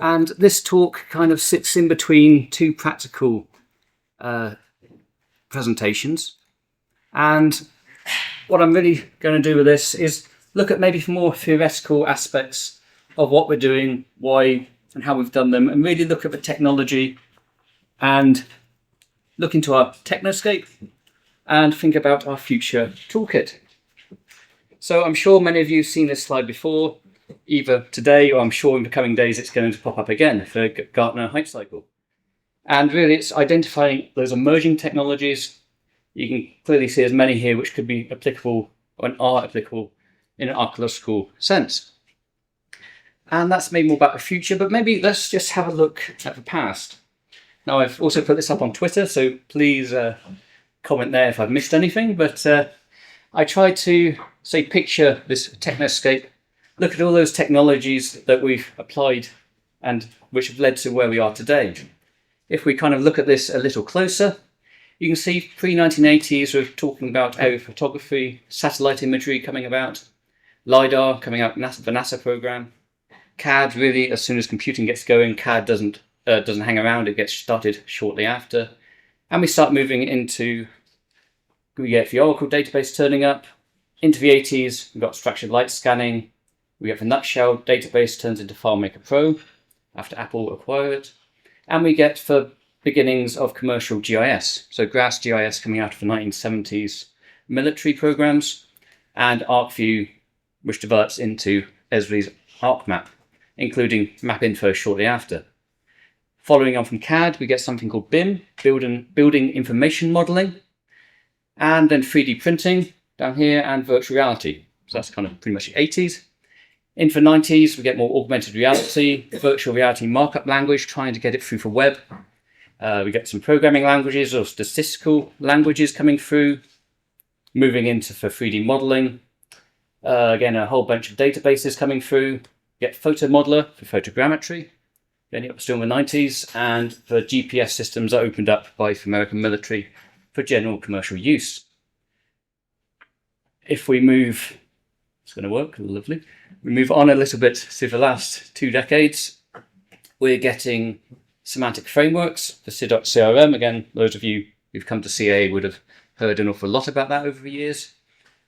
And this talk kind of sits in between two practical presentations. And what I'm really going to do with this is look at maybe more theoretical aspects of what we're doing, why and how we've done them, and really look at the technology and look into our TechnoScape and think about our future toolkit. So I'm sure many of you have seen this slide before, either today or I'm sure in the coming days it's going to pop up again for Gartner Hype Cycle. And really it's identifying those emerging technologies. You can clearly see there's many here which could be applicable and are applicable in an archaeological sense. And that's maybe more about the future, but maybe let's just have a look at the past. Now I've also put this up on Twitter, so please comment there if I've missed anything, but I tried to say picture this TechnoScape, look at all those technologies that we've applied and which have led to where we are today. If we kind of look at this a little closer, you can see pre-1980s we're talking about aerial photography, satellite imagery coming about, LiDAR coming out, the NASA program, CAD really as soon as computing gets going, CAD doesn't hang around, it gets started shortly after. And we start moving into, we get the Oracle database turning up. Into the 80s, we've got structured light scanning. We get the Nutshell database turns into FileMaker Pro after Apple acquired it. And we get the beginnings of commercial GIS. So GRASS GIS coming out of the 1970s military programs, and ArcView, which develops into Esri's ArcMap, including MapInfo shortly after. Following on from CAD, we get something called BIM, Building Information Modeling, and then 3D printing down here and virtual reality. So that's kind of pretty much the 80s. Into the 90s, we get more augmented reality, virtual reality markup language, trying to get it through the web. We get some programming languages or statistical languages coming through, moving into for 3D modeling. Again, a whole bunch of databases coming through. Get Photo Modeler for photogrammetry. Then up still in the 90s, and the GPS systems are opened up by the American military for general commercial use. If we move, it's going to work, lovely. We move on a little bit to the last 2 decades. We're getting semantic frameworks for CRM. Again, those of you who've come to CA would have heard an awful lot about that over the years.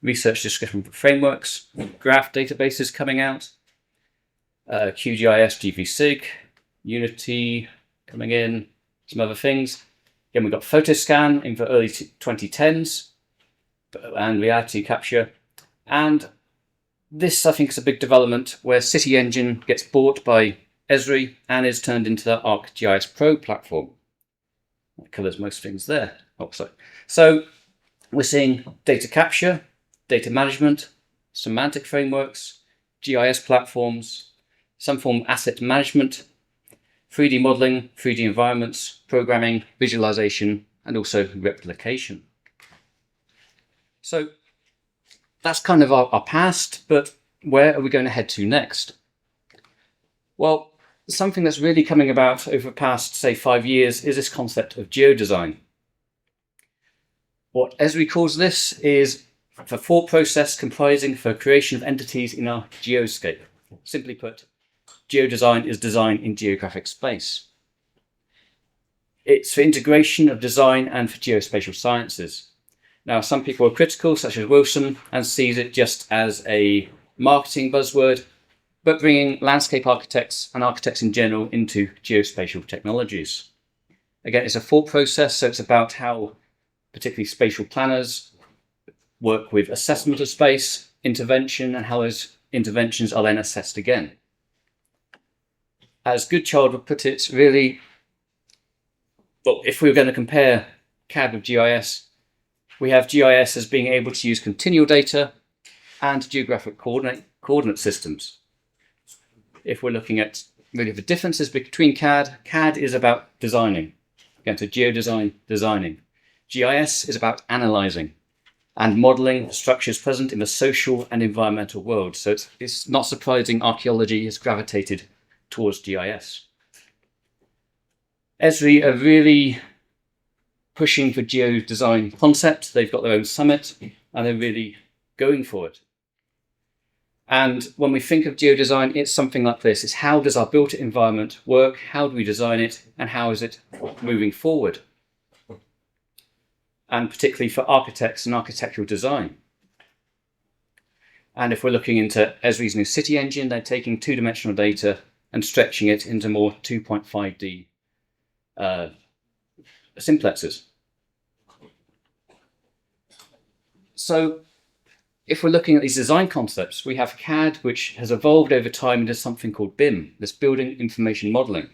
Research description frameworks, graph databases coming out, QGIS, GVSig, Unity coming in, some other things. Again, we've got PhotoScan in the early 2010s and reality capture. And this, I think, is a big development where City Engine gets bought by Esri and is turned into the ArcGIS Pro platform. That covers most things there. Oh, sorry. So we're seeing data capture, data management, semantic frameworks, GIS platforms, some form of asset management, 3D modeling, 3D environments, programming, visualization, and also replication. So that's kind of our past, but where are we going to head to next? Well, something that's really coming about over the past, say, 5 years is this concept of geodesign. What Esri calls this is the thought process comprising the creation of entities in our geoscape. Simply put, geodesign is design in geographic space. It's for integration of design and for geospatial sciences. Now, some people are critical, such as Wilson, and sees it just as a marketing buzzword, but bringing landscape architects and architects in general into geospatial technologies. Again, it's a thought process, so it's about how particularly spatial planners work with assessment of space, intervention, and how those interventions are then assessed again. As Goodchild would put it, really, well, if we were going to compare CAD with GIS, we have GIS as being able to use continual data and geographic coordinate systems. If we're looking at really the differences between CAD is about designing. Again, so geodesign, designing. GIS is about analysing and modelling structures present in the social and environmental world. So it's not surprising archaeology has gravitated towards GIS. Esri are really pushing for geodesign concept. They've got their own summit and they're really going for it. And when we think of geodesign, it's something like this. It's how does our built environment work? How do we design it? And how is it moving forward? And particularly for architects and architectural design. And if we're looking into Esri's new city engine, they're taking two-dimensional data and stretching it into more 2.5D simplexes. So if we're looking at these design concepts, we have CAD, which has evolved over time into something called BIM, this Building Information Modeling.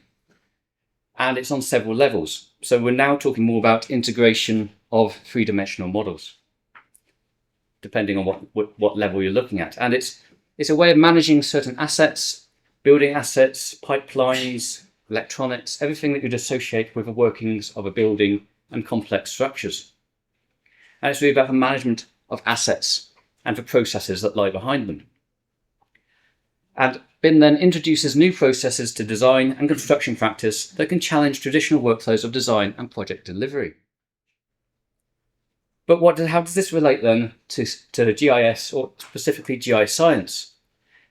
And it's on several levels. So we're now talking more about integration of three-dimensional models, depending on what level you're looking at. And it's a way of managing certain assets, building assets, pipelines, electronics, everything that you'd associate with the workings of a building and complex structures. And it's really about the management of assets and the processes that lie behind them. And BIM then introduces new processes to design and construction practice that can challenge traditional workflows of design and project delivery. But how does this relate then to GIS, or specifically GIS science?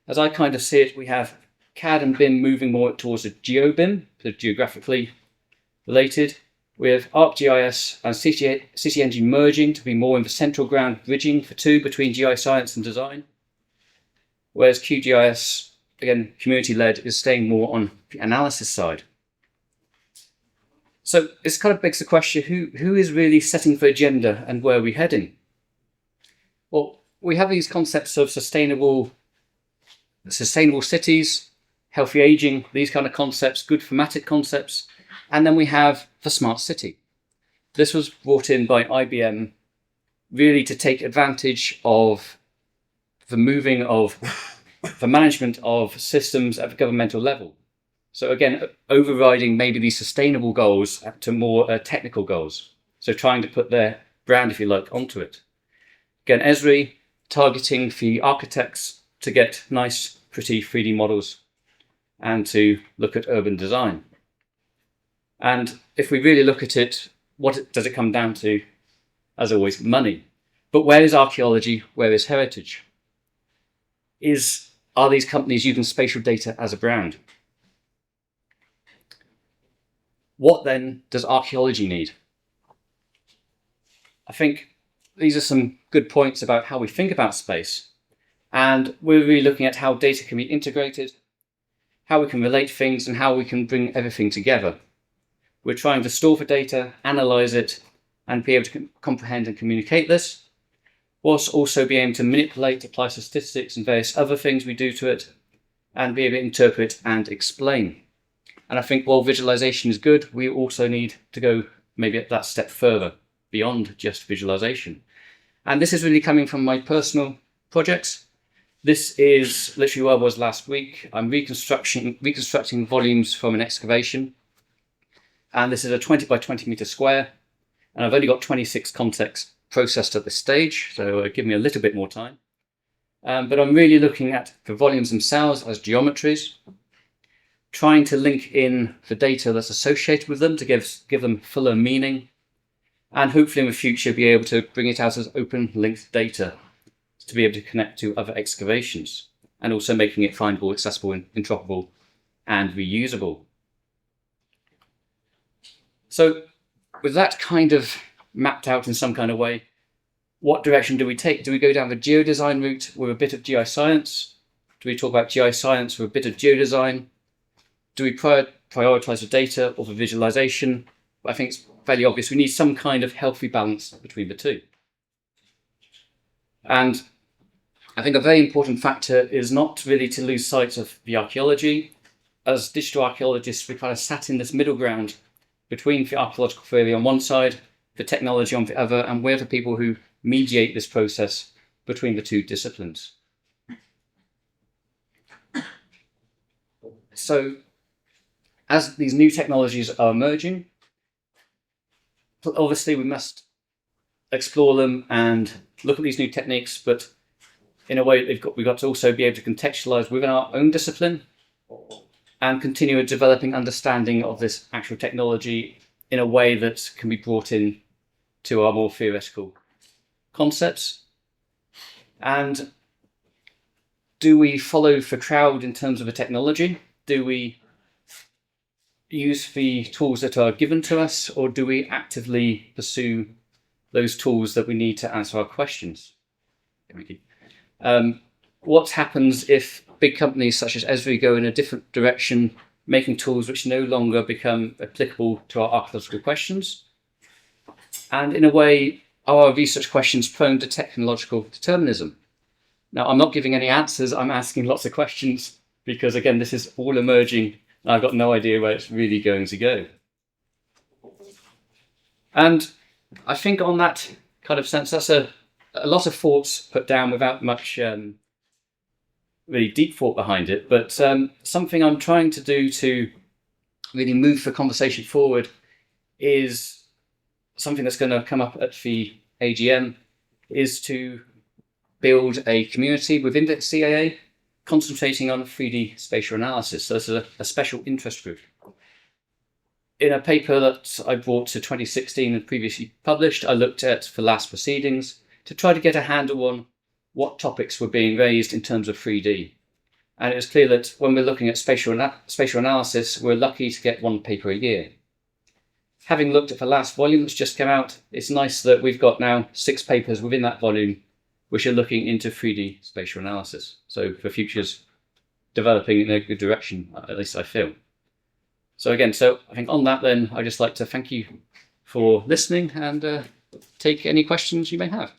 As I kind of see it, we have CAD and BIM moving more towards a GeoBIM, so geographically related. We have ArcGIS and City Engine merging to be more in the central ground, bridging the two between GIS science and design. Whereas QGIS, again, community-led, is staying more on the analysis side. So this kind of begs the question, who is really setting the agenda and where are we heading? Well, we have these concepts of sustainable cities, healthy aging, these kind of concepts, good thematic concepts. And then we have the smart city. This was brought in by IBM really to take advantage of the moving of the management of systems at the governmental level. So again, overriding maybe these sustainable goals to more technical goals. So trying to put their brand, if you like, onto it. Again, Esri targeting the architects to get nice, pretty 3D models and to look at urban design. And if we really look at it, what does it come down to? As always, money. But where is archaeology? Where is heritage? Are these companies using spatial data as a brand? What then does archaeology need? I think these are some good points about how we think about space. And we're really looking at how data can be integrated, how we can relate things, and how we can bring everything together. We're trying to store the data, analyze it, and be able to comprehend and communicate this, whilst also being able to manipulate, apply statistics and various other things we do to it, and be able to interpret and explain. And I think while visualization is good, we also need to go maybe that step further, beyond just visualization. And this is really coming from my personal projects. This is literally where I was last week. I'm reconstructing volumes from an excavation. And this is a 20 by 20 meter square. And I've only got 26 contexts processed at this stage, so give me a little bit more time. But I'm really looking at the volumes themselves as geometries, trying to link in the data that's associated with them to give them fuller meaning, and hopefully in the future be able to bring it out as open linked data to be able to connect to other excavations, and also making it findable, accessible, interoperable, and reusable. So with that kind of mapped out in some kind of way, what direction do we take? Do we go down the geodesign route with a bit of GI science? Do we talk about GI science with a bit of geodesign? Do we prioritize the data or the visualization? I think it's fairly obvious we need some kind of healthy balance between the two. And I think a very important factor is not really to lose sight of the archaeology. As digital archaeologists, we kind of sat in this middle ground between the archaeological theory on one side, the technology on the other, and we're the people who mediate this process between the two disciplines. So, as these new technologies are emerging, obviously we must explore them and look at these new techniques, but in a way we've got to also be able to contextualize within our own discipline and continue a developing understanding of this actual technology in a way that can be brought in to our more theoretical concepts. And do we follow the crowd in terms of the technology? Do we use the tools that are given to us, or do we actively pursue those tools that we need to answer our questions? What happens if big companies such as Esri go in a different direction, making tools which no longer become applicable to our archaeological questions? And in a way, are our research questions prone to technological determinism? Now, I'm not giving any answers, I'm asking lots of questions because, again, this is all emerging and I've got no idea where it's really going to go. And I think on that kind of sense, that's a lot of thoughts put down without much really deep thought behind it, but something I'm trying to do to really move the conversation forward is something that's going to come up at the AGM, is to build a community within the CAA concentrating on 3D spatial analysis. So this is a special interest group. In a paper that I brought to 2016 and previously published, I looked at the last proceedings to try to get a handle on what topics were being raised in terms of 3D. And it was clear that when we're looking at spatial analysis, we're lucky to get one paper a year. Having looked at the last volume that's just come out, it's nice that we've got now 6 papers within that volume which are looking into 3D spatial analysis. So the future's developing in a good direction, at least I feel. So again, I think on that then, I'd just like to thank you for listening and take any questions you may have.